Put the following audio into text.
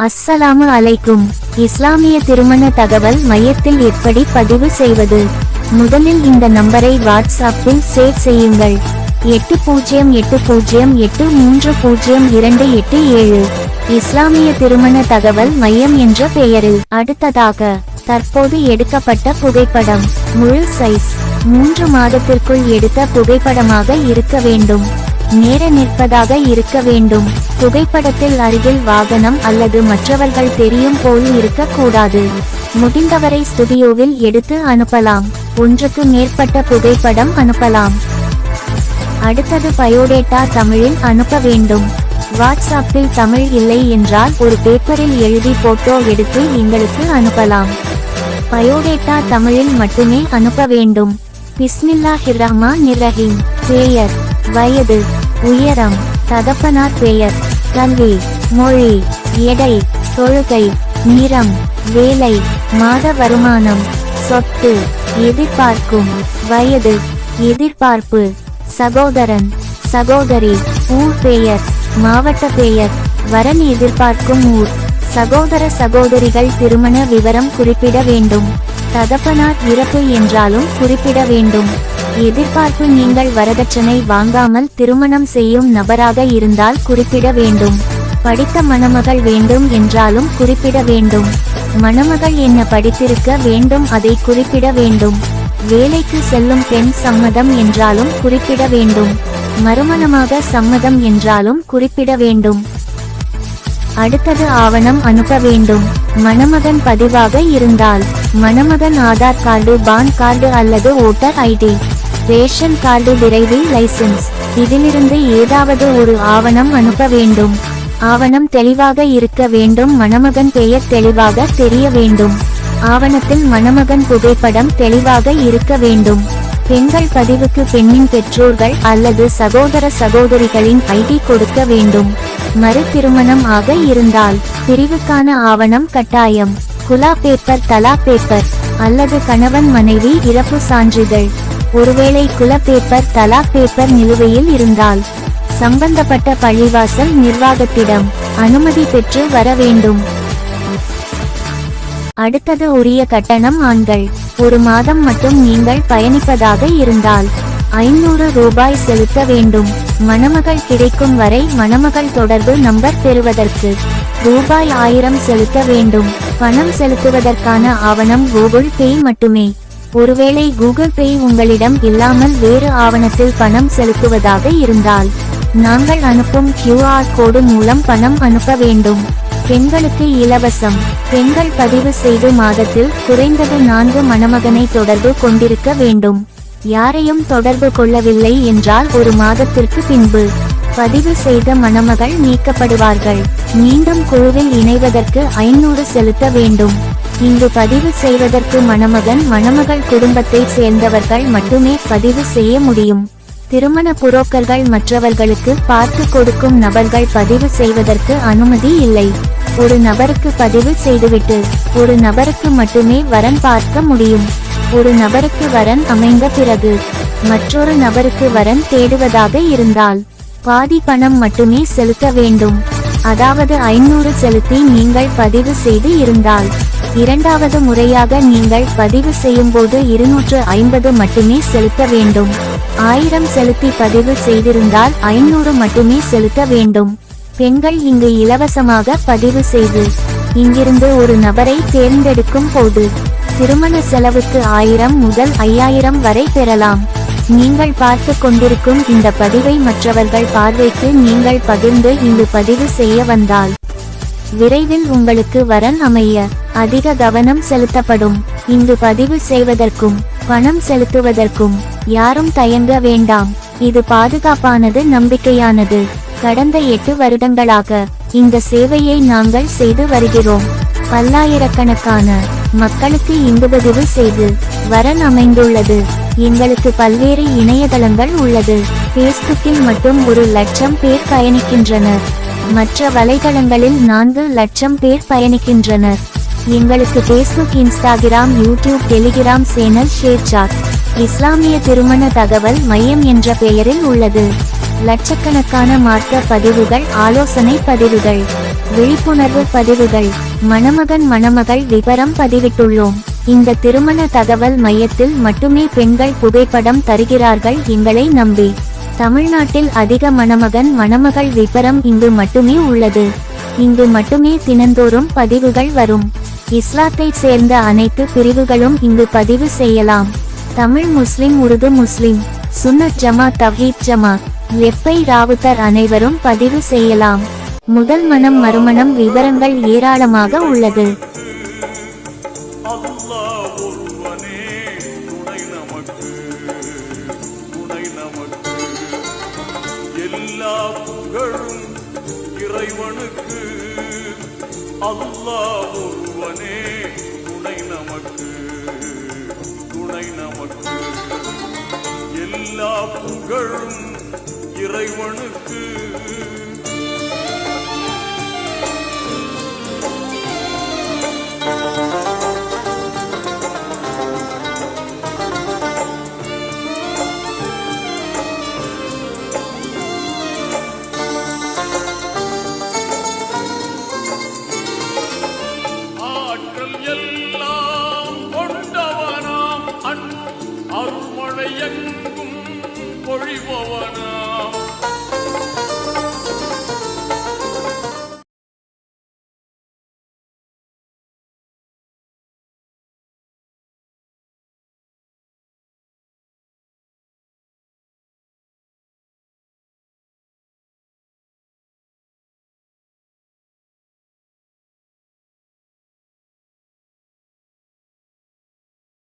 அஸ்ஸலாமு அலைக்கும். இஸ்லாமிய திருமண தகவல் மையத்தில் எப்படி பதிவு செய்வது? முதலில் இந்த நம்பரை வாட்ஸ்அப்பில் சேவ் செய்யுங்கள். 8080830287. இஸ்லாமிய திருமண தகவல் மையம் என்ற பெயரில். அடுத்ததாக, தற்போது எடுக்கப்பட்ட புகைப்படம் முழு சைஸ் 3 மாதத்திற்குள் எடுத்த புகைப்படமாக இருக்க வேண்டும். நேர நிற்பதாக இருக்க வேண்டும். புகைப்படத்தில் அருகில் வாகனம் அல்லது மற்றவர்கள் தெரியும் போல் இருக்கக்கூடாது. முடிந்தவரை ஸ்டுடியோவில் எடுத்து அனுப்பலாம். ஒன்றுக்கு மேற்பட்ட புகைப்படம் அனுப்பலாம். அடுத்தது பயோடேட்டா தமிழில் அனுப்ப வேண்டும். வாட்ஸ்அப்பில் தமிழ் இல்லை என்றால் ஒரு பேப்பரில் எழுதி போட்டோ எடுத்து எங்களுக்கு அனுப்பலாம். பயோடேட்டா தமிழில் மட்டுமே அனுப்ப வேண்டும். பிஸ்மில்லாஹிர்ரஹ்மானிர்ரஹீம். பெயர், வயது, உயரம், தகப்பனார் பெயர், கல்வி, மொழி, எடை, தொழுகை, நிறம், வேலை, மாத வருமானம், சொத்து, எதிர்பார்க்கும் வயது, எதிர்பார்ப்பு, சகோதரன், சகோதரி, ஊர் பெயர், மாவட்ட பெயர், வரன் எதிர்பார்க்கும் ஊர், சகோதர சகோதரிகள் திருமண விவரம் குறிப்பிட வேண்டும். தகப்பனார் இறப்பு என்றாலும் குறிப்பிட வேண்டும். எதிர்பார்ப்பு நீங்கள் வரதட்சணை வாங்காமல் திருமணம் செய்யும் நபராக இருந்தால் குறிப்பிட வேண்டும். படித்த மணமகள் வேண்டும் என்றாலும் குறிப்பிட வேண்டும். மணமகள் என்ன படித்திருக்க வேண்டும் அதை குறிப்பிட வேண்டும். வேலைக்கு செல்லும் பெண் சம்மதம் என்றாலும் குறிப்பிட வேண்டும். மறுமணமாக சம்மதம் என்றாலும் குறிப்பிட வேண்டும். அடுத்தது ஆவணம் அனுப்ப வேண்டும். மணமகன் பதிவாக இருந்தால் மணமகன் ஆதார் கார்டு, பான் கார்டு அல்லது ஓட்டர் ஐடி, ரேஷன் கார்டு, விரைவில் லைசென்ஸ், இதிலிருந்து ஏதாவது ஒரு ஆவணம் அனுப்ப வேண்டும். ஆவணம் தெளிவாக இருக்க வேண்டும். மணமகன் பெயர் தெளிவாக தெரிய வேண்டும். ஆவணத்தில் மணமகன் புகைப்படம் தெளிவாக இருக்க வேண்டும். பெண்கள் பதிவுக்கு பெண்ணின் பெற்றோர்கள் அல்லது சகோதர சகோதரிகளின் ஐடி கொடுக்க வேண்டும். மறு திருமணம் ஆக இருந்தால் பிரிவுக்கான ஆவணம் கட்டாயம். குலா பேப்பர், தலா பேப்பர் அல்லது கணவன் மனைவி இறப்பு சான்றிதழ். ஒருவேளை குல பேப்பர், தலா பேப்பர் நிலுவையில் இருந்தால் சம்பந்தப்பட்ட பள்ளிவாசல் நிர்வாகத்திடம் அனுமதி பெற்று வர வேண்டும். அடுத்தது உரிய கட்டணம். ஆண்கள் 1 மாதம் மட்டும் நீங்கள் பயணிப்பதாக இருந்தால் 500 ரூபாய் செலுத்த வேண்டும். மணமகள் கிடைக்கும் வரை மணமகள் தொடர்பு நம்பர் பெறுவதற்கு ரூபாய் 1000 செலுத்த வேண்டும். பணம் செலுத்துவதற்கான ஆவணம் கூகுள் பே மட்டுமே. ஒருவேளை கூகுள் பே உங்களிடம் இல்லாமல் வேறு ஆவணத்தில் பணம் செலுத்துவதாக இருந்தால் நாங்கள் அனுப்பும் QR கோடு மூலம் பணம் அனுப்ப வேண்டும். பெண்களுக்கு இலவசம். பெண்கள் பதிவு செய்து மாதத்தில் குறைந்தது 4 மணமகனை தொடர்பு கொண்டிருக்க வேண்டும். யாரையும் தொடர்பு கொள்ளவில்லை என்றால் 1 மாதத்திற்கு பின்பு பதிவு செய்த மணமகள் நீக்கப்படுவார்கள். மீண்டும் குழுவில் இணைவதற்கு 500 செலுத்த வேண்டும். இங்கு பதிவு செய்வதற்கு மணமகன் மணமகள் குடும்பத்தை சேர்ந்தவர்கள் மட்டுமே பதிவு செய்ய முடியும். திருமண புரோக்கர்கள் மற்றவர்களுக்கு பார்த்து கொடுக்கும் நபர்கள் பதிவு செய்வதற்கு அனுமதி இல்லை. ஒரு நபருக்கு பதிவு செய்துவிட்டு ஒரு நபருக்கு மட்டுமே வரன் பார்க்க முடியும். ஒரு நபருக்கு வரன் அமைந்த பிறகு மற்றொரு நபருக்கு வரன் தேடுவதாக இருந்தால் பாதி பணம் மட்டுமே செலுத்த வேண்டும். அதாவது 500 செலுத்தி நீங்கள் பதிவு செய்து இருந்தால் இரண்டாவது முறையாக நீங்கள் பதிவு செய்யும் போது 250 மட்டுமே செலுத்த வேண்டும். 1000 செலுத்தி பதிவு செய்திருந்தால் 500 மட்டுமே செலுத்த வேண்டும். பெண்கள் இங்கு இலவசமாக பதிவு செய்து இங்கிருந்து ஒரு நபரை தேர்ந்தெடுக்கும் போது திருமண செலவுக்கு 1000 முதல் 5000 வரை பெறலாம். நீங்கள் பார்த்து கொண்டிருக்கும் இந்த பதிவை மற்றவர்கள் பார்வைக்கு நீங்கள் பகிர்ந்து இங்கு பதிவு செய்ய வந்தால் விரைவில் உங்களுக்கு வரன் அமைய அதிக கவனம் செலுத்தப்படும். இங்கு பதிவு செய்வதற்கும் பணம் செலுத்துவதற்கும் யாரும் தயங்க வேண்டாம். இது பாதுகாப்பானது, நம்பிக்கையானது. கடந்த 8 வருடங்களாக இந்த சேவையை நாங்கள் செய்து வருகிறோம். பல்லாயிரக்கணக்கான மக்களுக்கு இங்கு பதிவு செய்து வரன் அமைந்துள்ளது. எங்களுக்கு பல்வேறு இணையதளங்கள் உள்ளது. பேஸ்புக்கில் மட்டும் 1,00,000 பேர் பயணிக்கின்றனர். மற்ற வலைதளங்களில் 4,00,000 பேர் பயணிக்கின்றனர். எங்களுக்கு Facebook, Instagram, YouTube, Telegram channel, ShareChat இஸ்லாமிய திருமண தகவல் மையம் என்ற பெயரில் உள்ளது. லட்சக்கணக்கான மார்க்க பதிவுகள், ஆலோசனை பதிவுகள், விழிப்புணர்வு பதிவுகள், மணமகன் மணமகள் விவரம் பதிவிட்டுள்ளோம். இந்த திருமண தகவல் மையத்தில் மட்டுமே பெண்கள் புகைப்படம் தருகிறார்கள் எங்களை நம்பி. தமிழ்நாட்டில் அதிக மணமகன் மணமகள் விவரம் இங்கு மட்டுமே உள்ளது. இங்கு மட்டுமே தினந்தோறும் பதிவுகள் வரும். இஸ்லாத்தை சேர்ந்த அனைத்து பிரிவுகளும் இங்கு பதிவு செய்யலாம். தமிழ் முஸ்லிம், உருது முஸ்லிம், சுன்னத் ஜமாத், தவ்ஹீத் ஜமாத், லெப்பை ராவுத்தர் அனைவரும் பதிவு செய்யலாம். முதல் மனம் மறுமணம் விவரங்கள் ஏராளமாக உள்ளது. இறைவனுக்கு அல்லாஹ் ஒருவனே துணை நமக்கு, துணை நமக்கு. எல்லா புகழும் இறைவனுக்கு.